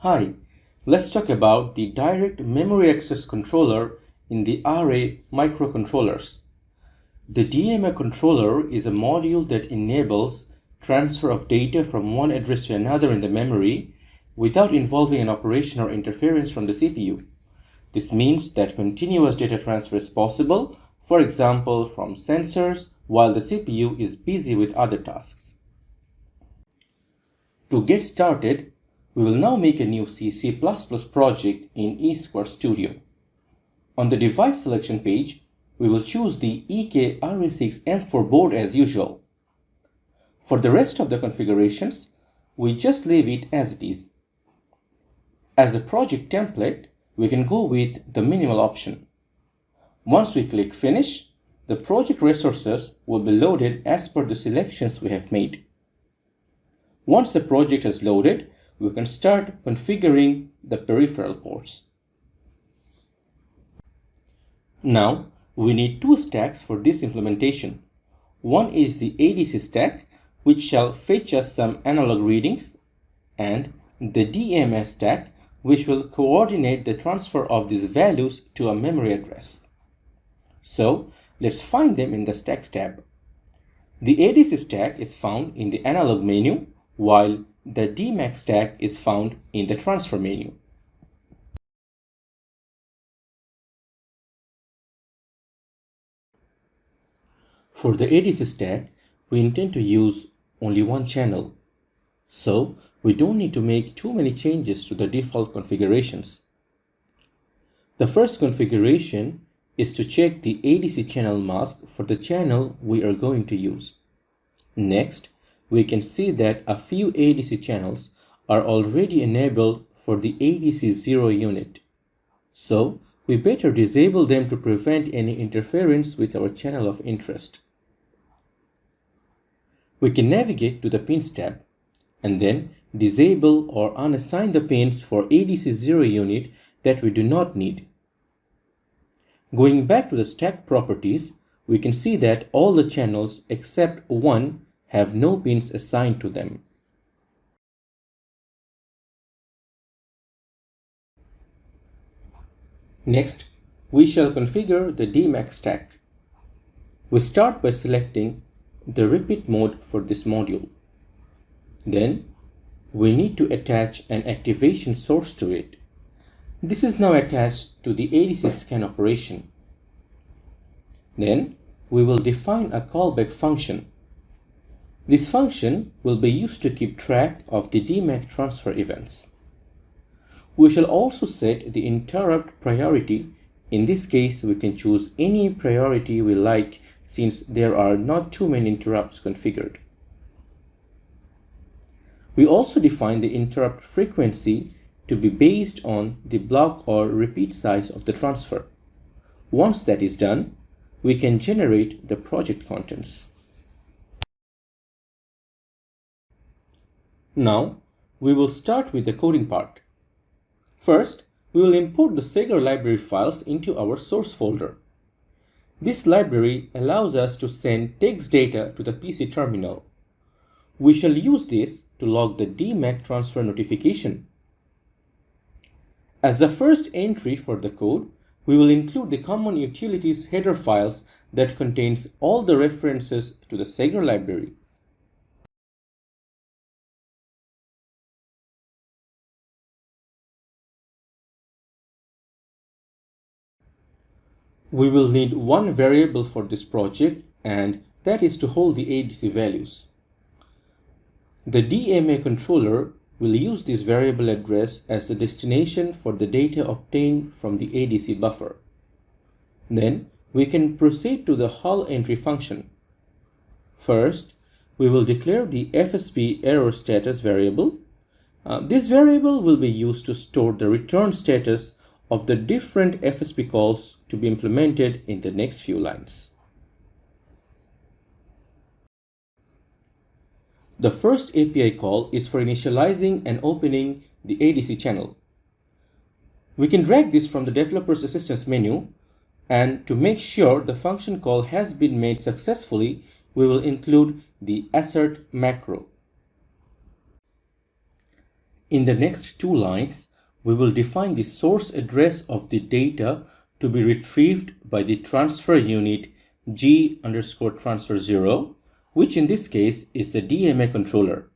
Hi, let's talk about the direct memory access controller in the array microcontrollers. The DMA controller is a module that enables transfer of data from one address to another in the memory without involving an operation or interference from the CPU. This means that continuous data transfer is possible, for example, from sensors while the CPU is busy with other tasks. To get started, we will now make a new C++ project in eSquare Studio. On the device selection page, we will choose the EK-RA6M4 board as usual. For the rest of the configurations, we just leave it as it is. As a project template, we can go with the minimal option. Once we click Finish, the project resources will be loaded as per the selections we have made. Once the project is loaded, we can start configuring the peripheral ports. Now, we need two stacks for this implementation. One is the ADC stack, which shall fetch us some analog readings, and the DMA stack, which will coordinate the transfer of these values to a memory address. So, let's find them in the Stacks tab. The ADC stack is found in the Analog menu, while the DMA stack is found in the Transfer menu. For the ADC stack, we intend to use only one channel, so we don't need to make too many changes to the default configurations. The first configuration is to check the ADC channel mask for the channel we are going to use. Next, we can see that a few ADC channels are already enabled for the ADC0 unit. So, we better disable them to prevent any interference with our channel of interest. We can navigate to the Pins tab and then disable or unassign the pins for ADC0 unit that we do not need. Going back to the stack properties, we can see that all the channels except one have no pins assigned to them. Next, we shall configure the DMA stack. We start by selecting the repeat mode for this module. Then, we need to attach an activation source to it. This is now attached to the ADC scan operation. Then, we will define a callback function. This function will be used to keep track of the DMA transfer events. We shall also set the interrupt priority. In this case, we can choose any priority we like since there are not too many interrupts configured. We also define the interrupt frequency to be based on the block or repeat size of the transfer. Once that is done, we can generate the project contents. Now, we will start with the coding part. First, we will import the Sager library files into our source folder. This library allows us to send text data to the PC terminal. We shall use this to log the DMA transfer notification. As the first entry for the code, we will include the common utilities header files that contains all the references to the Sager library. We will need one variable for this project, and that is to hold the ADC values. The DMA controller will use this variable address as a destination for the data obtained from the ADC buffer. Then we can proceed to the hull entry function. First, we will declare the FSP error status variable. This variable will be used to store the return status of the different FSP calls to be implemented in the next few lines. The first API call is for initializing and opening the ADC channel. We can drag this from the Developer's Assistance menu, and to make sure the function call has been made successfully, we will include the assert macro. In the next two lines, we will define the source address of the data to be retrieved by the transfer unit G_transfer0, which in this case is the DMA controller.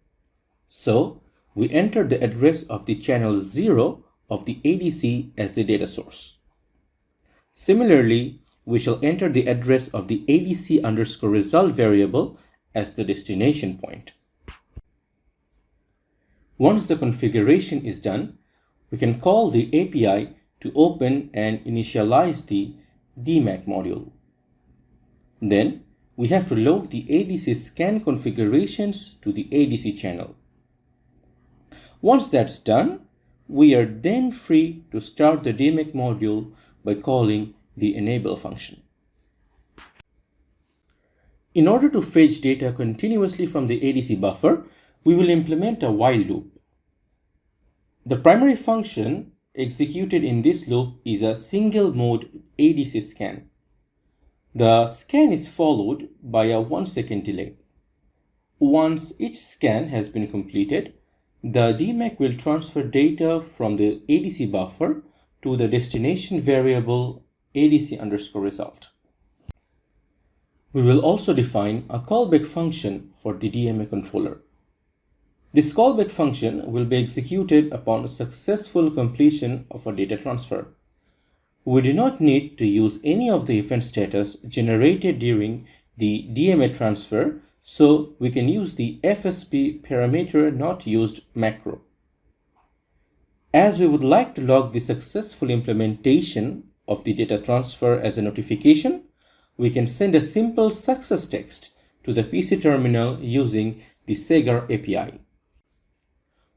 So we enter the address of the channel 0 of the ADC as the data source. Similarly, we shall enter the address of the ADC_result variable as the destination point. Once the configuration is done, we can call the API to open and initialize the DMA module. Then we have to load the ADC scan configurations to the ADC channel. Once that's done, we are then free to start the DMA module by calling the enable function. In order to fetch data continuously from the ADC buffer, we will implement a while loop. The primary function executed in this loop is a single mode ADC scan. The scan is followed by a 1-second delay. Once each scan has been completed, the DMA will transfer data from the ADC buffer to the destination variable ADC_result. We will also define a callback function for the DMA controller. This callback function will be executed upon successful completion of a data transfer. We do not need to use any of the event status generated during the DMA transfer, so we can use the FSP parameter not used macro. As we would like to log the successful implementation of the data transfer as a notification, we can send a simple success text to the PC terminal using the Sagar API.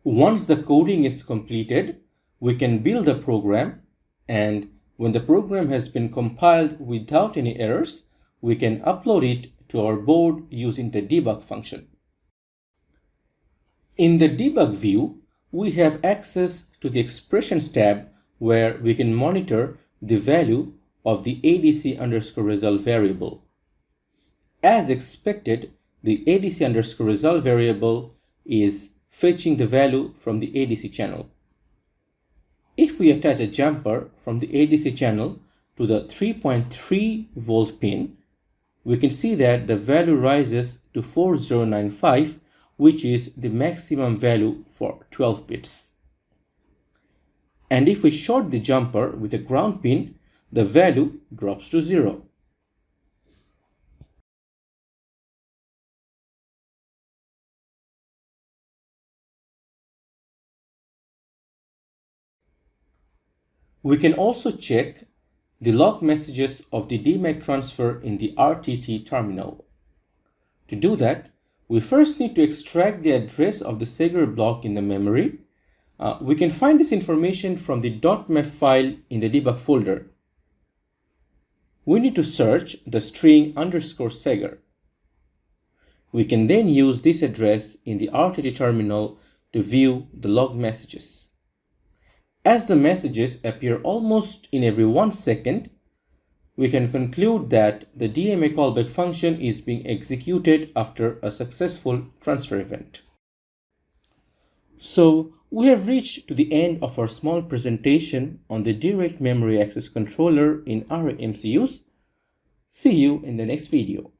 Once the coding is completed, we can build the program, and when the program has been compiled without any errors, we can upload it to our board using the debug function. In the debug view, we have access to the expressions tab where we can monitor the value of the ADC_result variable. As expected, the ADC_result variable is fetching the value from the ADC channel. If we attach a jumper from the ADC channel to the 3.3 volt pin, we can see that the value rises to 4095, which is the maximum value for 12 bits. And if we short the jumper with a ground pin, the value drops to 0. We can also check the log messages of the DMA transfer in the RTT terminal. To do that, we first need to extract the address of the Sagar block in the memory. We can find this information from the .map file in the debug folder. We need to search the string _Sagar. We can then use this address in the RTT terminal to view the log messages. As the messages appear almost in every 1 second, we can conclude that the DMA callback function is being executed after a successful transfer event. So we have reached to the end of our small presentation on the direct memory access controller in our MCUs. See you in the next video.